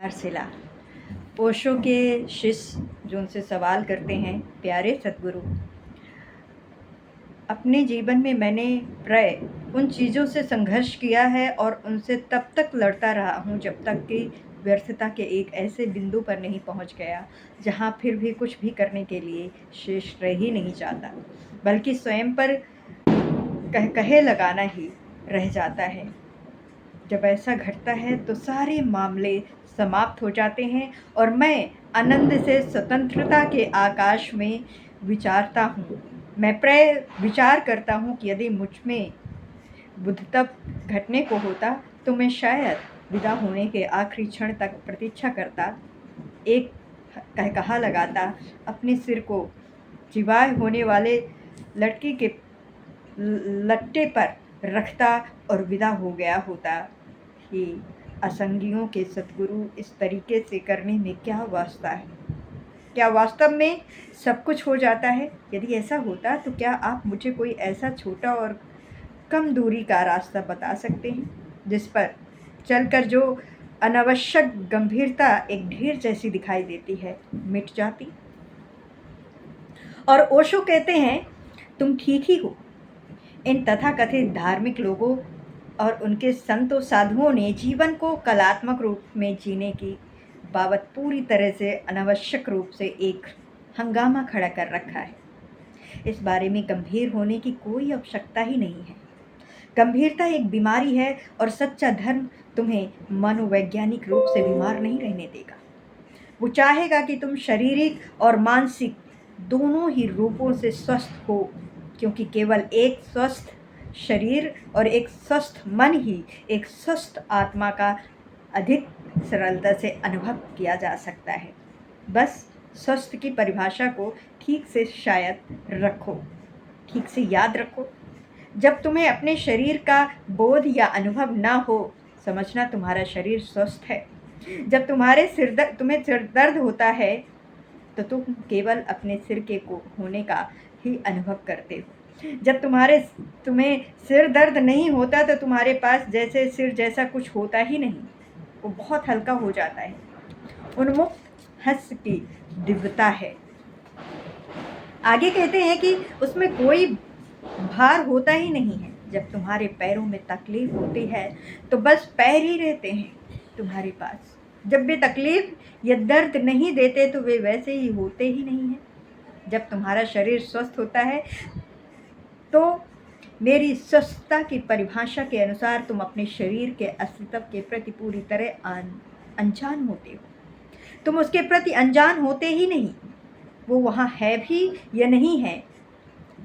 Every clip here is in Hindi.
सिला ओशो के शिष्य जो उनसे सवाल करते हैं, प्यारे सतगुरु, अपने जीवन में मैंने प्राय उन चीज़ों से संघर्ष किया है और उनसे तब तक लड़ता रहा हूँ जब तक कि व्यर्थता के एक ऐसे बिंदु पर नहीं पहुँच गया जहाँ फिर भी कुछ भी करने के लिए शेष रह ही नहीं जाता, बल्कि स्वयं पर कहे लगाना ही रह जाता है। जब ऐसा घटता है तो सारे मामले समाप्त हो जाते हैं और मैं आनंद से स्वतंत्रता के आकाश में विचारता हूँ। मैं प्राय विचार करता हूँ कि यदि मुझ में बुद्ध तब घटने को होता तो मैं शायद विदा होने के आखिरी क्षण तक प्रतीक्षा करता, एक कहा लगाता, अपने सिर को चिवाए होने वाले लड़की के लट्टे पर रखता और विदा हो गया होता। कि असंगियों के सतगुरु इस तरीके से करने में क्या वास्ता है? क्या वास्तव में सब कुछ हो जाता है? यदि ऐसा होता तो क्या आप मुझे कोई ऐसा छोटा और कम दूरी का रास्ता बता सकते हैं जिस पर चलकर जो अनावश्यक गंभीरता एक ढेर जैसी दिखाई देती है मिट जाती? और ओशो कहते हैं, तुम ठीक ही हो। इन तथाकथित धार्मिक लोगों और उनके संतों साधुओं ने जीवन को कलात्मक रूप में जीने की बाबत पूरी तरह से अनावश्यक रूप से एक हंगामा खड़ा कर रखा है। इस बारे में गंभीर होने की कोई आवश्यकता ही नहीं है। गंभीरता एक बीमारी है और सच्चा धर्म तुम्हें मनोवैज्ञानिक रूप से बीमार नहीं रहने देगा। वो चाहेगा कि तुम शारीरिक और मानसिक दोनों ही रूपों से स्वस्थ हो, क्योंकि केवल एक स्वस्थ शरीर और एक स्वस्थ मन ही एक स्वस्थ आत्मा का अधिक सरलता से अनुभव किया जा सकता है। बस स्वस्थ की परिभाषा को ठीक से शायद रखो, ठीक से याद रखो। जब तुम्हें अपने शरीर का बोध या अनुभव ना हो, समझना तुम्हारा शरीर स्वस्थ है। जब तुम्हें सिर दर्द होता है तो तुम केवल अपने सिर के को होने का ही अनुभव करते हो। जब तुम्हें सिर दर्द नहीं होता तो तुम्हारे पास जैसे सिर जैसा कुछ होता ही नहीं, वो बहुत हल्का हो जाता है। उन्मुक्त हंस की दिव्यता है। आगे कहते हैं कि उसमें कोई भार होता ही नहीं है। जब तुम्हारे पैरों में तकलीफ होती है तो बस पैर ही रहते हैं तुम्हारे पास। जब वे तकलीफ या दर्द नहीं देते तो वे वैसे ही होते ही नहीं हैं। जब तुम्हारा शरीर स्वस्थ होता है तो मेरी स्वस्थता की परिभाषा के अनुसार तुम अपने शरीर के अस्तित्व के प्रति पूरी तरह अनजान होते हो। तुम उसके प्रति अनजान होते ही नहीं। वो वहाँ है भी या नहीं है,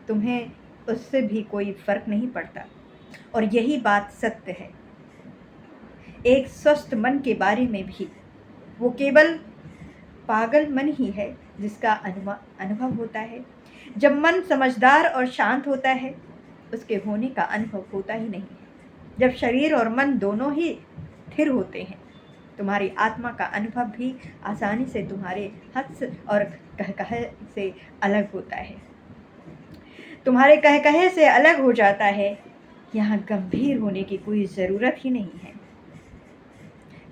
तुम्हें उससे भी कोई फर्क नहीं पड़ता। और यही बात सत्य है एक स्वस्थ मन के बारे में भी। वो केवल पागल मन ही है जिसका अनुभव होता है। जब मन समझदार और शांत होता है, उसके होने का अनुभव होता ही नहीं है। जब शरीर और मन दोनों ही स्थिर होते हैं, तुम्हारी आत्मा का अनुभव भी आसानी से तुम्हारे हंस और कहकहे से अलग होता है, तुम्हारे कहकहे से अलग हो जाता है। यहाँ गंभीर होने की कोई ज़रूरत ही नहीं है।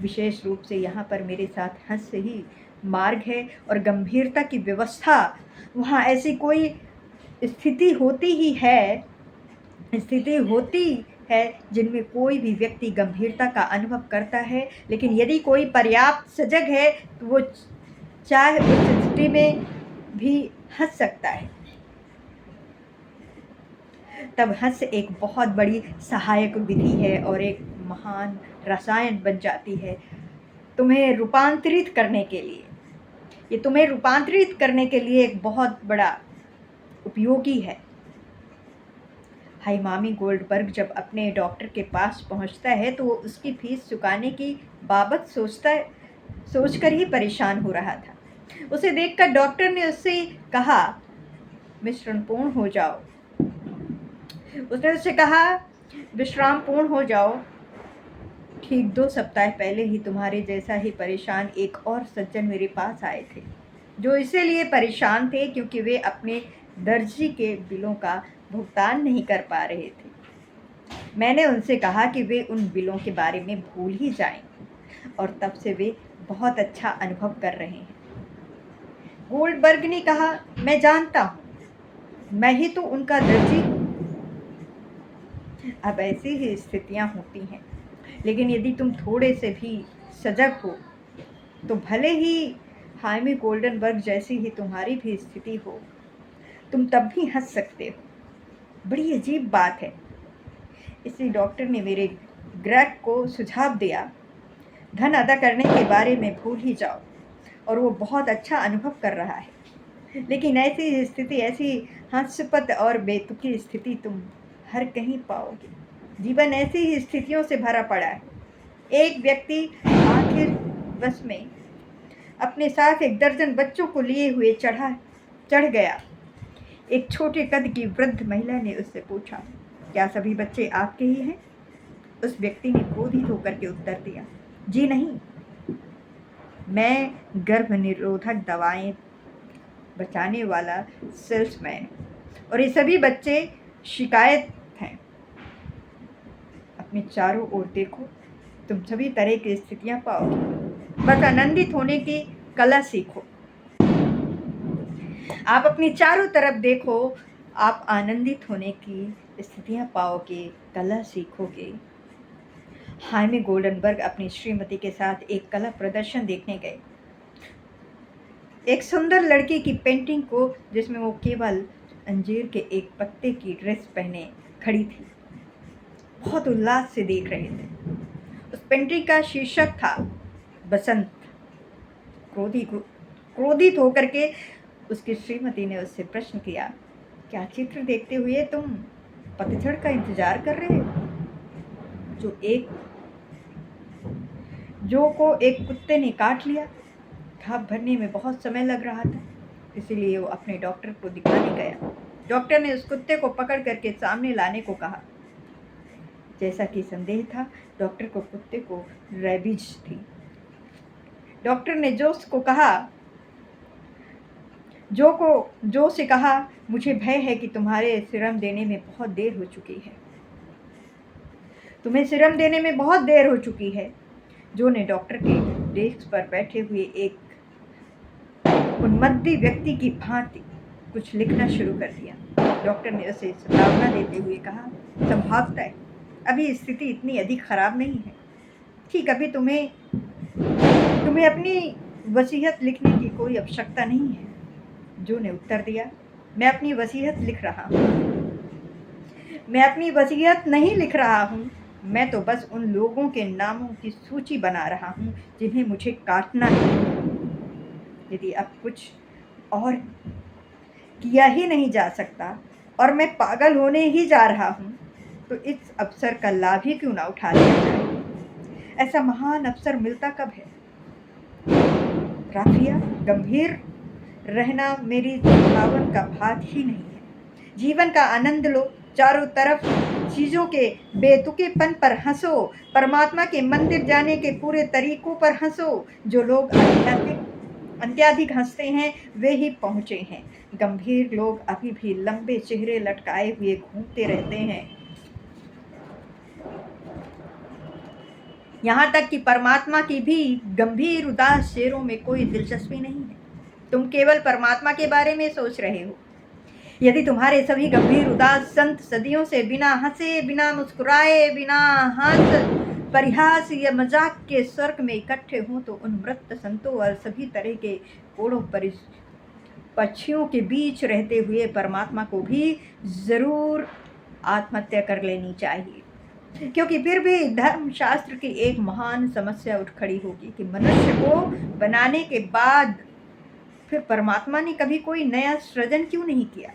विशेष रूप से यहाँ पर मेरे साथ हंस ही मार्ग है और गंभीरता की व्यवस्था। वहाँ ऐसी कोई स्थिति होती है जिनमें कोई भी व्यक्ति गंभीरता का अनुभव करता है, लेकिन यदि कोई पर्याप्त सजग है तो वो चाहे उस स्थिति में भी हंस सकता है। तब हंस एक बहुत बड़ी सहायक विधि है और एक महान रसायन बन जाती है तुम्हें रूपांतरित करने के लिए। ये तुम्हें रूपांतरित करने के लिए एक बहुत बड़ा उपयोगी है। हाइमामी गोल्डबर्ग जब अपने डॉक्टर के पास पहुंचता है तो वो उसकी फीस चुकाने की बाबत सोचकर ही परेशान हो रहा था। उसे देखकर डॉक्टर ने उससे कहा, मिश्रण पूर्ण हो जाओ। उसने उससे कहा, विश्राम पूर्ण हो जाओ। ठीक 2 सप्ताह पहले ही तुम्हारे जैसा ही परेशान एक और सज्जन मेरे पास आए थे, जो इसीलिए परेशान थे क्योंकि वे अपने दर्जी के बिलों का भुगतान नहीं कर पा रहे थे। मैंने उनसे कहा कि वे उन बिलों के बारे में भूल ही जाएं, और तब से वे बहुत अच्छा अनुभव कर रहे हैं। गोल्डबर्ग ने कहा, मैं जानता हूँ, मैं ही तो उनका दर्जी हूँ। अब ऐसी ही स्थितियाँ होती हैं, लेकिन यदि तुम थोड़े से भी सजग हो तो भले ही हाइमी गोल्डनबर्ग जैसी ही तुम्हारी भी स्थिति हो, तुम तब भी हंस सकते हो। बड़ी अजीब बात है। इसी डॉक्टर ने मेरे ग्रेग को सुझाव दिया, धन अदा करने के बारे में भूल ही जाओ, और वो बहुत अच्छा अनुभव कर रहा है। लेकिन ऐसी स्थिति, ऐसी हास्यास्पद और बेतुकी स्थिति तुम हर कहीं पाओगे। जीवन ऐसी ही स्थितियों से भरा पड़ा है। एक व्यक्ति आखिर बस में अपने साथ एक दर्जन बच्चों को लिए हुए चढ़ गया। एक छोटे कद की वृद्ध महिला ने उससे पूछा, क्या सभी बच्चे आपके ही हैं? उस व्यक्ति ने क्रोधित होकर के उत्तर दिया, जी नहीं, मैं गर्भ निरोधक दवाएं बचाने वाला सेल्समैन, और ये सभी बच्चे शिकायत हैं। अपने चारों ओर देखो, तुम सभी तरह की स्थितियां पाओगे। बस आनंदित होने की कला सीखो। आप अपनी चारों तरफ देखो, आप आनंदित होने की स्थितियां पाओगे, कला सीखोगे। हाइमी गोल्डनबर्ग अपनी श्रीमती के साथ एक कला प्रदर्शन देखने गए। एक सुंदर लड़की की पेंटिंग को, जिसमें वो केवल अंजीर के एक पत्ते की ड्रेस पहने खड़ी थी, बहुत उल्लास से देख रहे थे। उस पेंटिंग का शीर्षक था बसंत। क्रोधित होकर के उसकी श्रीमती ने उससे प्रश्न किया, क्या चित्र देखते हुए तुम पतझड़ का इंतजार कर रहे हो? जो को एक कुत्ते ने काट लिया। घाव भरने में बहुत समय लग रहा था, इसीलिए वो अपने डॉक्टर को दिखाने गया। डॉक्टर ने उस कुत्ते को पकड़ करके सामने लाने को कहा। जैसा कि संदेह था, डॉक्टर को कुत्ते को रेबीज थी। डॉक्टर ने जो से कहा, मुझे भय है कि तुम्हारे सीरम देने में बहुत देर हो चुकी है। तुम्हें सीरम देने में बहुत देर हो चुकी है। जो ने डॉक्टर के डेस्क पर बैठे हुए एक उन्मत्ती व्यक्ति की भांति कुछ लिखना शुरू कर दिया। डॉक्टर ने उसे चेतावनी देते हुए कहा, संभवतः अभी स्थिति इतनी अधिक खराब नहीं है। ठीक, अभी तुम्हें अपनी वसीयत लिखने की कोई आवश्यकता नहीं है। जो ने उत्तर दिया, मैं अपनी वसीयत लिख रहा हूँ। मैं अपनी वसीयत नहीं लिख रहा हूँ, मैं तो बस उन लोगों के नामों की सूची बना रहा हूँ जिन्हें मुझे काटना है। यदि अब कुछ और किया ही नहीं जा सकता और मैं पागल होने ही जा रहा हूँ, तो इस अवसर का लाभ ही क्यों ना उठा लिया जाए। ऐसा महान अवसर मिलता कब है? राफिया, गंभीर रहना मेरी भावन का भाग ही नहीं है। जीवन का आनंद लो, चारों तरफ चीज़ों के बेतुकेपन पर हंसो, परमात्मा के मंदिर जाने के पूरे तरीकों पर हंसो। जो लोग अत्यधिक हंसते हैं वे ही पहुँचे हैं। गंभीर लोग अभी भी लंबे चेहरे लटकाए हुए घूमते रहते हैं। यहाँ तक कि परमात्मा की भी गंभीर उदास चेहरों में कोई दिलचस्पी नहीं है। तुम केवल परमात्मा के बारे में सोच रहे हो। यदि तुम्हारे सभी गंभीर उदास संत सदियों से बिना हंसे, बिना मुस्कुराए, बिना हंस परिहास या मजाक के स्वर्ग में इकट्ठे हों, तो उन मृत संतों और सभी तरह के कोड़ों पक्षियों के बीच रहते हुए परमात्मा को भी जरूर आत्महत्या कर लेनी चाहिए। क्योंकि फिर भी धर्मशास्त्र की एक महान समस्या उठ खड़ी होगी कि मनुष्य को बनाने के बाद फिर परमात्मा ने कभी कोई नया सृजन क्यों नहीं किया।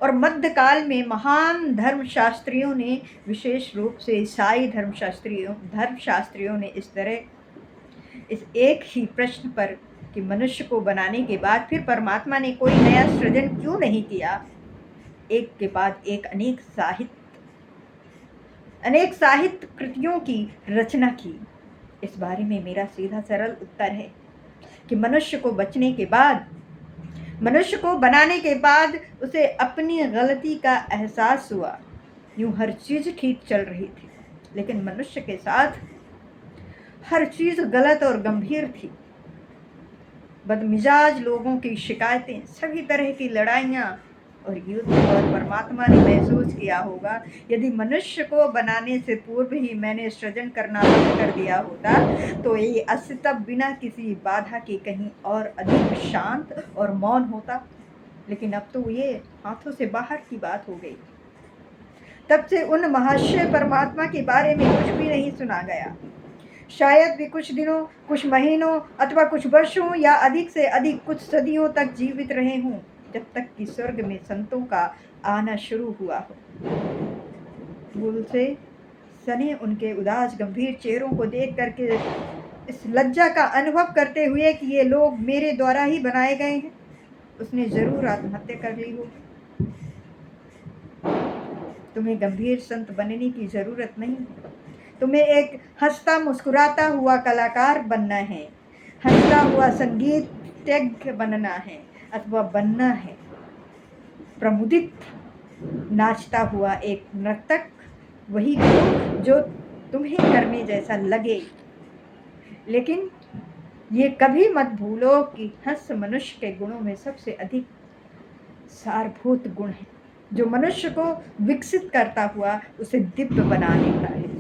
और मध्यकाल में महान धर्मशास्त्रियों ने, विशेष रूप से ईसाई धर्मशास्त्रियों ने इस एक ही प्रश्न पर कि मनुष्य को बनाने के बाद फिर परमात्मा ने कोई नया सृजन क्यों नहीं किया, एक के बाद एक अनेक साहित्य कृतियों की रचना की। इस बारे में मेरा सीधा सरल उत्तर है कि मनुष्य को बनाने के बाद उसे अपनी गलती का एहसास हुआ। यूं हर चीज़ ठीक चल रही थी, लेकिन मनुष्य के साथ हर चीज़ गलत और गंभीर थी। बदमिजाज लोगों की शिकायतें, सभी तरह की लड़ाइयाँ और युद्ध। और परमात्मा ने महसूस किया होगा, यदि मनुष्य को बनाने से पूर्व ही मैंने सृजन करना बंद कर दिया होता तो ये अस्तित्व बिना किसी बाधा के कहीं और अधिक शांत और मौन होता। लेकिन अब तो ये हाथों से बाहर की बात हो गई। तब से उन महाशय परमात्मा के बारे में कुछ भी नहीं सुना गया। शायद भी कुछ दिनों, कुछ महीनों अथवा कुछ वर्षों या अधिक से अधिक कुछ सदियों तक जीवित रहे हों, जब तक कि स्वर्ग में संतों का आना शुरू हुआ हो। भूल से सने उनके उदास गंभीर चेहरों को देख करके इस लज्जा का अनुभव करते हुए कि ये लोग मेरे द्वारा ही बनाए गए हैं, उसने जरूर आत्महत्या कर ली होगी। तुम्हें गंभीर संत बनने की जरूरत नहीं है। तुम्हें एक हंसता मुस्कुराता हुआ कलाकार बनना है, हंसता हुआ संगीतज्ञ बनना है अथवा बनना है। प्रमुदित नाचता हुआ एक नर्तक वही करो जो तुम्हें करने जैसा लगे। लेकिन ये कभी मत भूलो कि हंस मनुष्य के गुणों में सबसे अधिक सारभूत गुण है, जो मनुष्य को विकसित करता हुआ उसे दिव्य बना देता है।